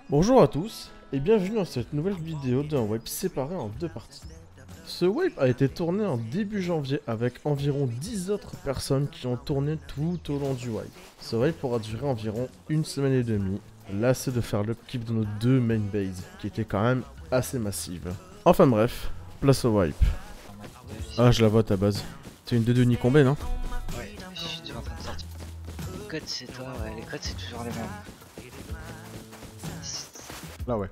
Bonjour à tous et bienvenue dans cette nouvelle vidéo d'un wipe séparé en deux parties. Ce wipe a été tourné en début janvier avec environ 10 autres personnes qui ont tourné tout au long du wipe. Ce wipe aura duré environ une semaine et demie, lassé de faire l'upkeep de nos deux main bases qui étaient quand même assez massives. Enfin bref, place au wipe. Ah je la vois ta base. C'est une 2-2 Nicombé non? Ouais, je suis toujours en train de sortir. Les codes c'est toi, ouais, les codes c'est toujours les mêmes. Bah ouais.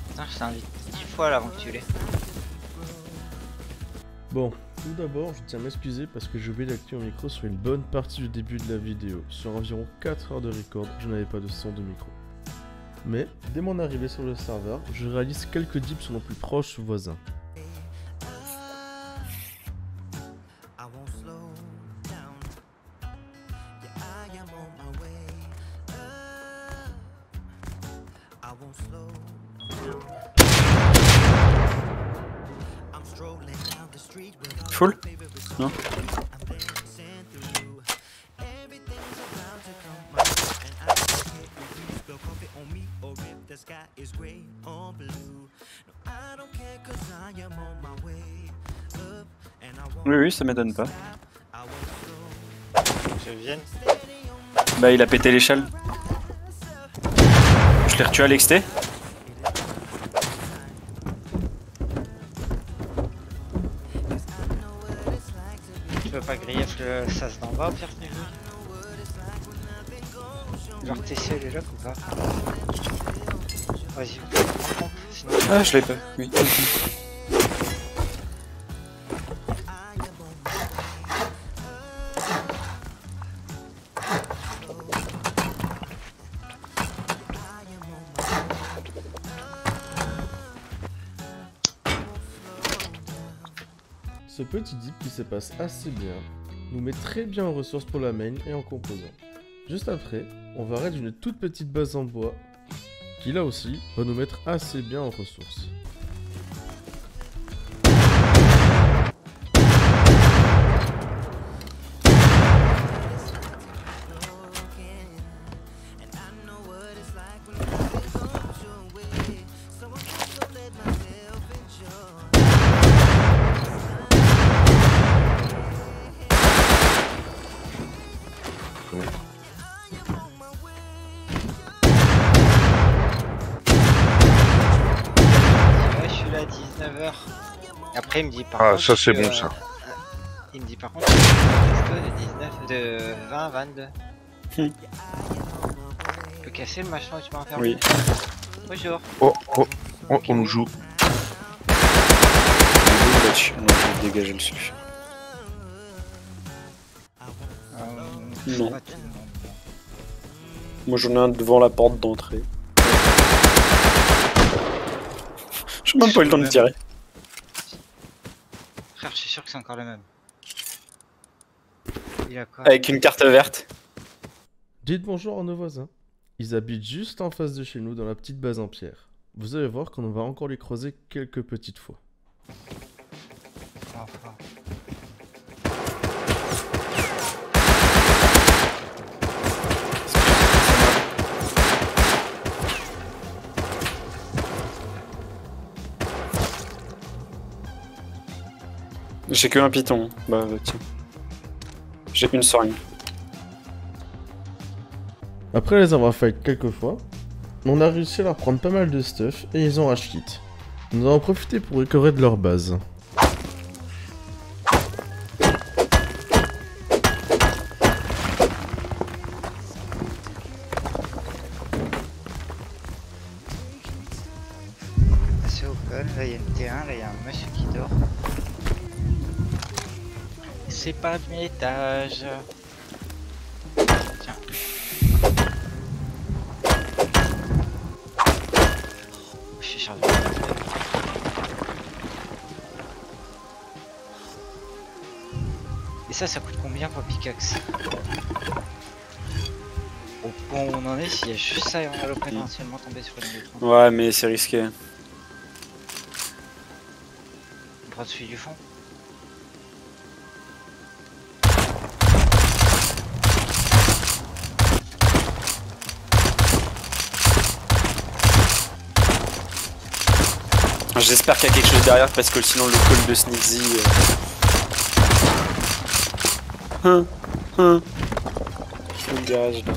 Putain, je t'invite 10 fois là avant que tu l'aies. Bon, tout d'abord, je tiens à m'excuser parce que j'ai oublié d'activer mon micro sur une bonne partie du début de la vidéo. Sur environ 4 heures de record, je n'avais pas de son de micro. Mais, dès mon arrivée sur le serveur, je réalise quelques dips sur nos plus proches voisins. Full? Non. Oui, oui, ça m'étonne pas. Je viens. Bah, il a pété l'échelle. Je l'ai retué à l'exté. Tu peux pas griller le sas d'en bas au pire que genre TC les locks ou pas? Vas-y, sinon... Ah, je l'ai pas, oui. Ce petit dip qui se passe assez bien, nous met très bien en ressources pour la main et en composant. Juste après, on va raid une toute petite base en bois, qui là aussi va nous mettre assez bien en ressources. Ouais, je suis là à 19h. Après il me dit par Ah, contre ça c'est que, bon ça. il me dit par contre que de 19, de 20 à 22. Hmm. Tu peux casser le machin et tu peux en faire Oui. Bonjour. Oh, oh, oh, on nous joue. Là-dessus. Non, je vais dégager le dessus. Non. Pas tout le monde. Moi, j'en ai un devant la porte d'entrée. Je n'ai même pas eu le temps de tirer. Frère, je suis sûr que c'est encore le même. Il a quoi? Avec une carte verte. Dites bonjour à nos voisins. Ils habitent juste en face de chez nous dans la petite base en pierre. Vous allez voir qu'on va encore les creuser quelques petites fois. Enfin. J'ai que un python. Bah, tiens. J'ai une seringue. Après les avoir fight quelques fois, on a réussi à leur prendre pas mal de stuff et ils ont rage quit. Nous avons profité pour récorer de leur base. C'est open, là il y a une T1, là il y a un monsieur qui dort. C'est pas mes étage. Tiens. Je suis chargé. Et ça coûte combien pour pickaxe? Au point où on en est, s'il y a juste ça, on va potentiellement tomber sur une autre. Ouais, mais c'est risqué. On prend celui du fond. J'espère qu'il y a quelque chose derrière parce que sinon le call de Sneezy. Le garage là.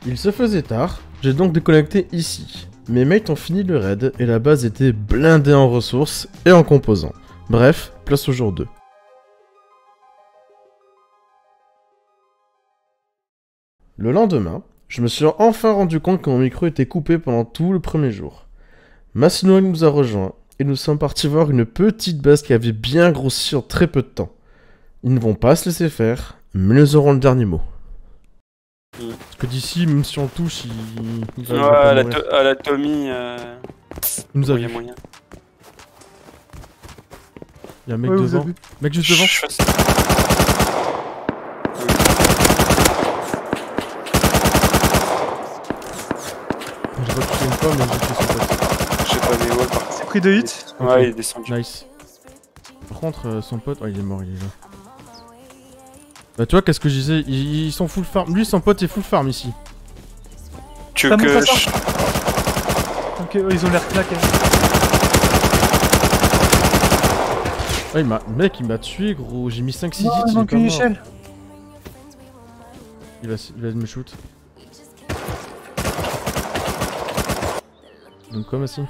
Il se faisait tard, j'ai donc déconnecté ici. Mes mates ont fini le raid et la base était blindée en ressources et en composants. Bref, place au jour 2. Le lendemain, je me suis enfin rendu compte que mon micro était coupé pendant tout le premier jour. Massino nous a rejoints et nous sommes partis voir une petite base qui avait bien grossi en très peu de temps. Ils ne vont pas se laisser faire, mais nous aurons le dernier mot. Parce que d'ici, même si on touche, il va pas mourir. À la Tommy, Il nous a il y a vu. moyen. Il y a un mec devant. Mec juste devant. Je vois que tu une pomme, mais j'ai tué son pote. Je sais pas des walls par C'est pris de hit. Ok. Ouais, il est descendu. Nice. Par contre, son pote... Oh, il est mort, il est là. Bah tu vois, qu'est-ce que je disais, ils sont full farm. Lui, son pote est full farm ici. Tu Ça veux monte que pas ça je... Ok, ils ont l'air claqués. Ah, mec, il m'a tué, gros. J'ai mis 5-6 hits, Non, il il est manque pas une mort. échelle. Il va me shoot. Donc comme aussi.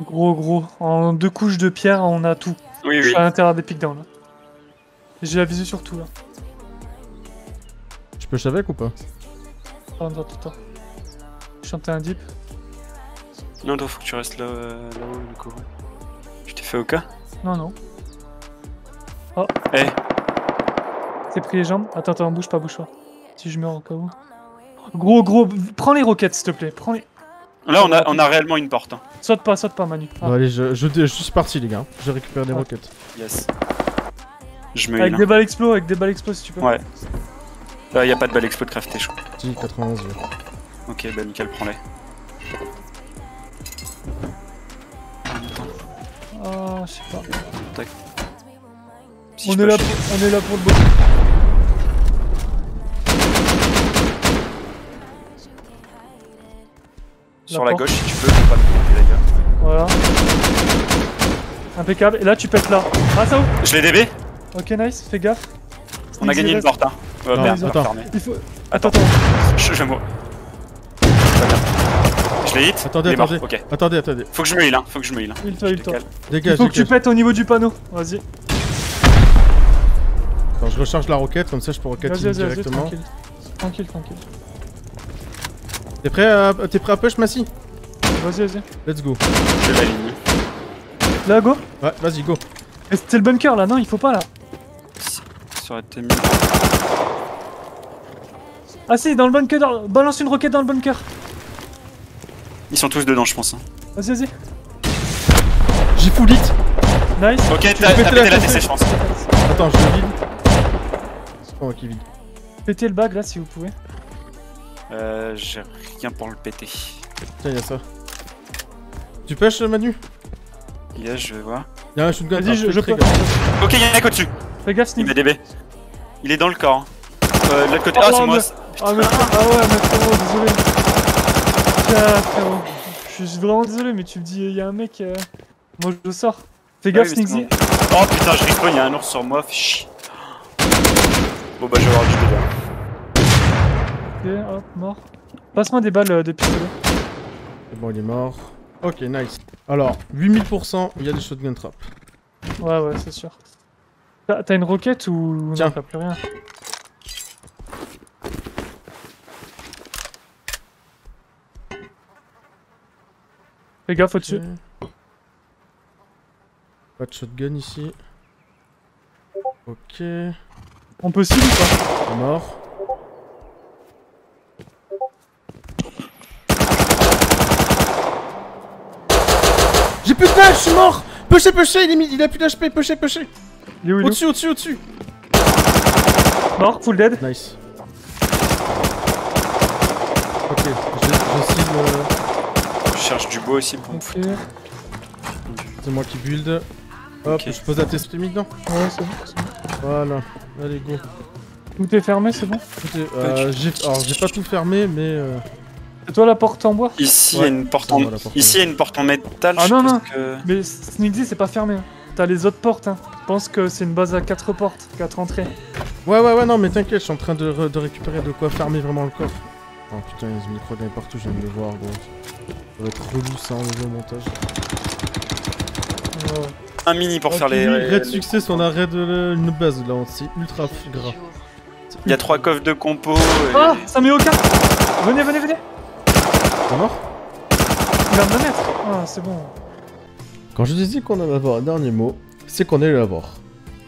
Gros. En 2 couches de pierre, on a tout. Oui, Je oui. suis à l'intérieur des pics down là. J'ai la visu sur tout là. Tu peux avec ou pas? Attends. Je chantais un dip. Non, toi, faut que tu restes là-haut, du coup. Je t'ai fait au cas. Non. Eh, T'es pris les jambes. Attends, bouge pas. Si je meurs au cas où. Gros, prends les roquettes s'il te plaît. Prends les. là, on a réellement une porte. Hein. Saute pas Manu. Ah. Bon allez, je suis parti les gars. Je récupère des Ah. roquettes. Yes. Je me Avec heal. des balles explos si tu peux. Ouais. Là, y a pas de balle expo de crafté, je crois. Si, 91. Ouais. Ok, bah nickel, prends-les. Ah, je sais pas. Si on je est peux là acheter. pour le boss. Sur La la porte. gauche, si tu peux, faut pas me planter, d'ailleurs. Voilà. Impeccable. Et là, tu pètes là. Ah, ça ouvre. Je l'ai DB. Ok, nice. Fais gaffe. On a gagné une porte, hein. Non, Merde, attends. fermé. Il faut. Attends. Attends. Je mourir. Je l'ai hit. Attendez, il est mort. attendez. Ok. Attendez. Faut que je me heal, hein. Il toi. Dégage, Il faut que tu dégage. pètes au niveau du panneau. Vas-y. Attends, je recharge la roquette, comme ça je peux roquette Vas-y, directement. tranquille. T'es prêt à push, Massy? Vas-y. Let's go. Je la ligne. Là, go. Ouais, vas-y, go. Mais c'était le bunker là, non, il faut pas là. Ça aurait été mieux. Ah si, dans le bunker, balance une roquette dans le bunker. Ils sont tous dedans, je pense. Hein. Vas-y. J'ai full hit. Nice. Ok, péter t'as pété la la cassette. DC, je pense. Attends, je le vide. C'est pas moi qui vide. Pétez le bag là si vous pouvez. J'ai rien pour le péter. Tiens, y'a ça. Tu pêches, Manu? Yeah, je vais voir. Y'a un shotgun. Vas-y, je peux. Ok, y'en a un au-dessus. Fais gaffe, Il Sneak. m'a DB. Il est dans le corps. Hein. De l'autre côté. Oh, Ah, c'est non, moi. Ah ouais, mais frérot, désolé. Tiens, frérot. Je suis vraiment désolé, mais tu me dis, y'a un mec. Moi je sors. Fais gaffe, Ah oui, mais Sneaksy. c'est bon. Oh putain, je respawn, y'a un ours sur moi. Fais chier. Bon bah, je vais avoir du dégât. Ok, hop, mort. Passe-moi des balles de pistolet. C'est bon, il est mort. Ok, nice. Alors, 8000%, il y a des shotgun traps. Ouais, c'est sûr. T'as une roquette ou Tiens. non, t'as plus rien? Fais gaffe au-dessus. Ok. Pas de shotgun ici. Ok. On peut cible ou pas? Mort. J'ai plus de dash, je suis mort. Pusher, il a plus d'HP, pusher. Il est où, Au-dessus. Mort, full dead. Nice. Ok, je cible. Je cherche du bois aussi pour me foutre. Ok. C'est moi qui build. Hop, Ok. je pose la test chimique, non? Ouais, c'est bon. Voilà. Allez, go. Tout est fermé, c'est bon? Écoutez, alors j'ai pas tout fermé, mais C'est toi la porte en bois? Ici, il y a une porte en... ça va, la porte en Ici, il y a une porte en métal. Ah je non, pense non. que- Mais Sneaky, c'est pas fermé. Hein. T'as les autres portes. Hein. Je pense que c'est une base à 4 portes, 4 entrées. Ouais, non, mais t'inquiète, je suis en train de récupérer de quoi fermer vraiment le coffre. Oh putain, il y a ce micro d'aller partout, je viens de le voir, gros. Ça va être relou ça en au montage. Un mini pour faire Ok, les... Raid success, on a raid une base là, c'est ultra gras. Il y a 3 coffres de compo. Et... Ah, ça met aucun. Venez. T'es mort? Il va me la mettre. Ah, c'est bon. Quand je disais qu'on allait avoir un dernier mot, c'est qu'on allait l'avoir.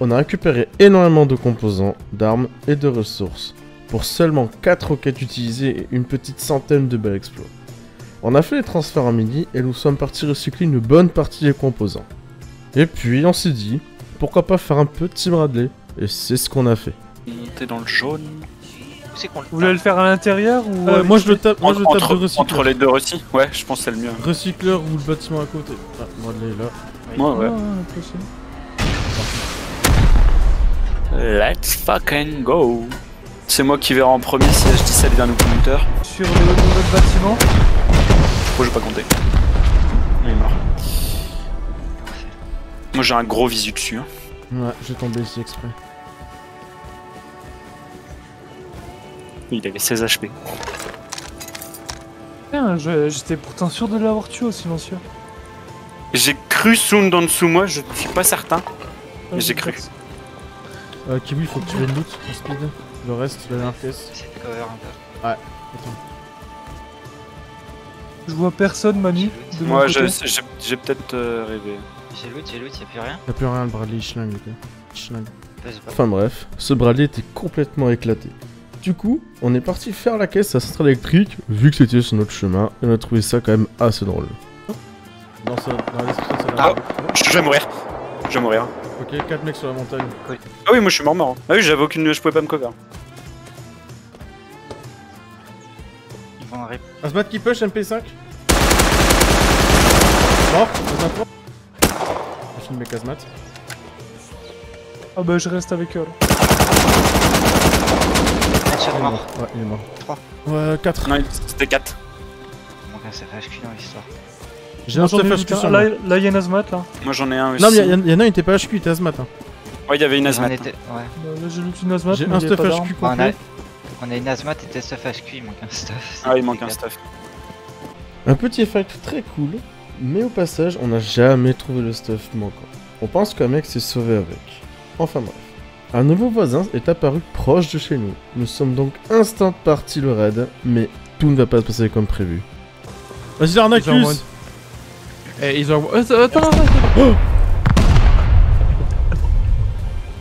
On a récupéré énormément de composants, d'armes et de ressources, pour seulement 4 roquettes utilisées et une petite centaine de balles exploits. On a fait les transferts en mini et nous sommes partis recycler une bonne partie des composants. Et puis on s'est dit, pourquoi pas faire un petit Bradley, et c'est ce qu'on a fait. T'es dans le jaune. Où c'est qu'on le Vous voulez le faire à l'intérieur ou Moi je le tape, Entre, de recycleur. entre les deux aussi. Ouais, je pense que c'est le mieux. Recycleur ou le bâtiment à côté. Ah, Bradley est là. Moi, ouais. Possible. Let's fucking go. C'est moi qui verrai en premier si je dis salut d'un nouveau looter. Sur le nouveau bâtiment. Oh, j'ai pas compté. Il est mort. Moi j'ai un gros visu dessus. Hein. Ouais, j'ai tombé ici exprès. Il avait 16 HP. Tiens, j'étais pourtant sûr de l'avoir tué au silencieux. J'ai cru Sound en dessous moi, je suis pas certain. Mais j'ai cru. Kiwi, faut que tu viennes loot en speed. Le reste, la dernière pièce. C'est de cover un peu. Attends. Je vois personne, Manu. De mon Moi côté. j'ai peut-être rêvé. J'ai loot, y'a plus rien. Y'a plus rien, le Bradley, il schlingue, le gars. Il schlingue. Vas-y, pas. Enfin bref, ce Bradley était complètement éclaté. Du coup, on est parti faire la caisse à Centrale électrique, vu que c'était sur notre chemin, et on a trouvé ça quand même assez drôle. Dans la description, ça Ah. Je vais mourir. Je vais mourir. Ok, 4 mecs sur la montagne. Ah oui, moi je suis mort. Ah oui, j'avais aucune. Je pouvais pas me cover. Ils vont rip. Asmat qui push, MP5. Mort, Asmat mort. J'ai filmé Asmat. Ah bah je reste avec eux. là. Headshot Il est mort. mort. Ouais, il est mort. 3. Ouais, 4. Non, c'était 4. Il manque un CFHQ dans l'histoire. J'ai Moi, un j'en ai stuff vu HQ qu'un. sur moi. Là, il y a une Azmat là. Moi j'en ai un aussi. Non, mais y'en a un, il était pas HQ, il était Asmat. Hein. Ouais, il y avait une On Azmat. était. Ouais. Là, j'ai lu une Azmat. J'ai mais un il y a stuff pas d'arme. HQ On a, complet. on a une Azmat et des stuff HQ, il manque un stuff. Ah, il manque un stuff. Un petit fact très cool, mais au passage, on n'a jamais trouvé le stuff manquant. On pense qu'un mec s'est sauvé avec. Enfin bref. Un nouveau voisin est apparu proche de chez nous. Nous sommes donc instant parti le raid, mais tout ne va pas se passer comme prévu. Vas-y l'arnacus. Ils ont. Attends, Oh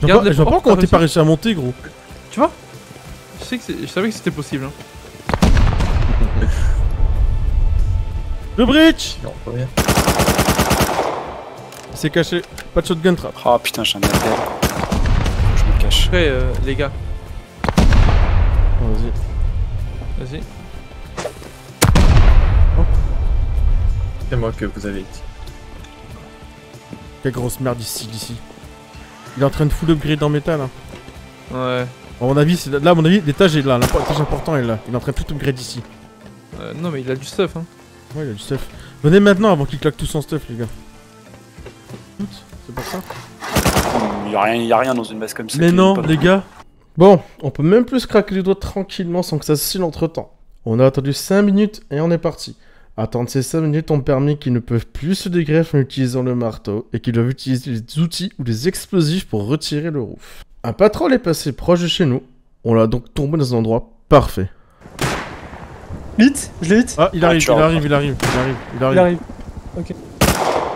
Je Garde les vois pas portes, comment t'as t'es pas réussi à monter, gros. tu vois? Je savais que c'était possible. Hein. Le breach. Non, pas bien. Il s'est caché. Pas de shotgun trap. Oh putain, j'ai un appel. Je me cache. Après, les gars, Oh, vas-y. vas-y. C'est moi que vous avez dit. Quelle grosse merde d'ici. Il est en train de full upgrade en métal. Hein. Ouais. À mon avis, là, à mon avis, l'étage est là. L'étage important est là. Il est en train de tout upgrade ici. Non, mais il a du stuff. Hein. Ouais, il a du stuff. Venez maintenant avant qu'il claque tout son stuff, les gars. C'est pas ça. Il y a rien dans une base comme ça. Mais qui est non, pas- les gars. Bon, on peut même plus se craquer les doigts tranquillement sans que ça se scille entre temps. On a attendu 5 minutes et on est parti. Attendre ces 5 minutes ont permis qu'ils ne peuvent plus se dégreffer en utilisant le marteau et qu'ils doivent utiliser les outils ou les explosifs pour retirer le roof. Un patrouille est passé proche de chez nous. On l'a donc tombé dans un endroit parfait. Vite, je l'ai hit. Ah, il Ah, arrive, tu il vois. arrive, il arrive, il arrive, il Il arrive. arrive. Ok.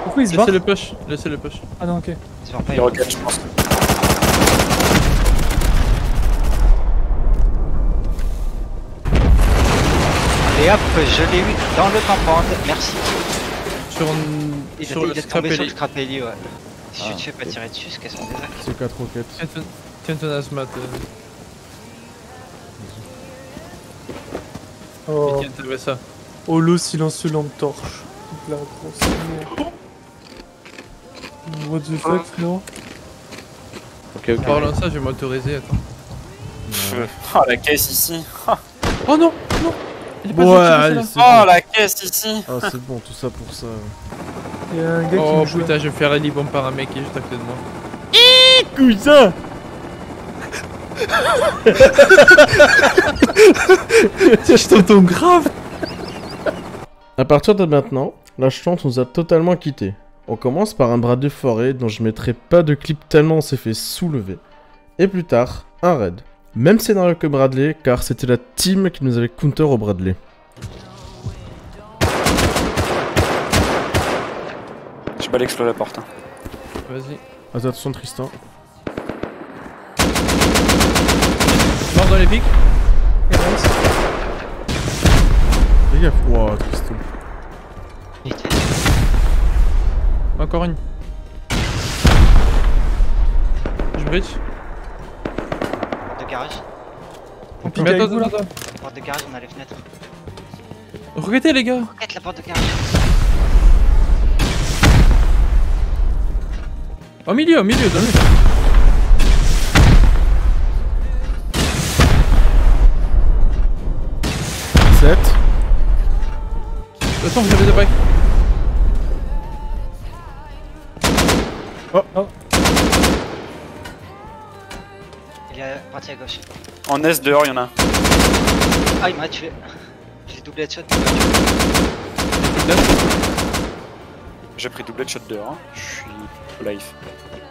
Pourquoi il se barre? Laissez le push. Laissez le push. Ah non, ok. Ils se barrent pas, Il regarde, je pense. Et hop, je l'ai eu dans le campande, merci. Sur, Il, sur le il est tombé sur le scrapelli. scrapelli, ouais. Si Ah, tu te fais pas tirer dessus, c'est qu'elles sont des actes. C'est 4 roquettes. Tiens ton asmat. Oh, Tiens, t'avais ça. oh le silencieux lampe torche. Toute la grosse merde. What the fuck, frérot? Ok, ok. Parlant de ça, je vais m'autoriser. Attends. Oh, la caisse ici. Oh non, non. Il est pas Ouais, sorti, allez, là. c'est Oh, bon. la caisse ici. Ah, c'est bon, tout ça pour ça. Il y a un gars qui Oh me joue. putain, je vais faire rallye bomb par un mec qui est juste à côté de moi. Cousin! Je t'entends grave. À partir de maintenant, la chance nous a totalement quittés. On commence par un Bradley forêt dont je mettrai pas de clip tellement on s'est fait soulever. Et plus tard, un raid. Même scénario que Bradley, car c'était la team qui nous avait counter au Bradley. Je bats l'exploit la porte. Hein. Vas-y. Attention Tristan. Mort dans les pics. Et nice. Fais gaffe. Wow, Tristan. Vite. Encore une. Je bridge. Porte de garage. On pique Mais avec attends, vous là. attends. Porte de garage, on a les fenêtres. Regardez les gars. Roquette la porte de garage. Au milieu, donne-le. Attends, j'avais des breaks. Il est parti à gauche. En S dehors, il y en a un. Ah, il m'a tué. J'ai doublé headshot. J'ai pris double headshot dehors. Hein. Je suis life.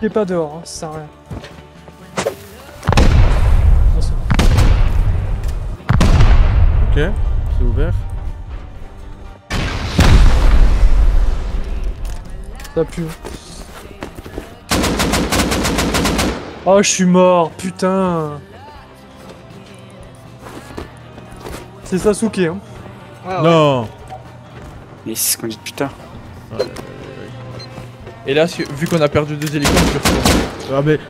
Il est pas dehors, hein, ça sert à rien. Non, c'est bon. Ok, c'est ouvert. Ça pue. Oh, je suis mort, putain. C'est Sasuke, hein. Ouais, ouais. Non. Mais c'est ce qu'on dit depuis tard. Et là, vu qu'on a perdu 2 hélicoptères, je retourne. Ah mais...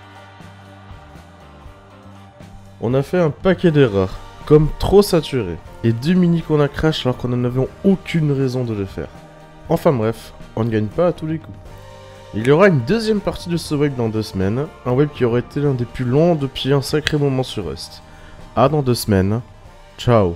On a fait un paquet d'erreurs, comme trop saturé, et 2 mini qu'on a crash alors qu'on n'en avions aucune raison de le faire. Enfin bref, on ne gagne pas à tous les coups. Il y aura une deuxième partie de ce web dans 2 semaines, un web qui aurait été l'un des plus longs depuis un sacré moment sur Rust. À dans 2 semaines, ciao.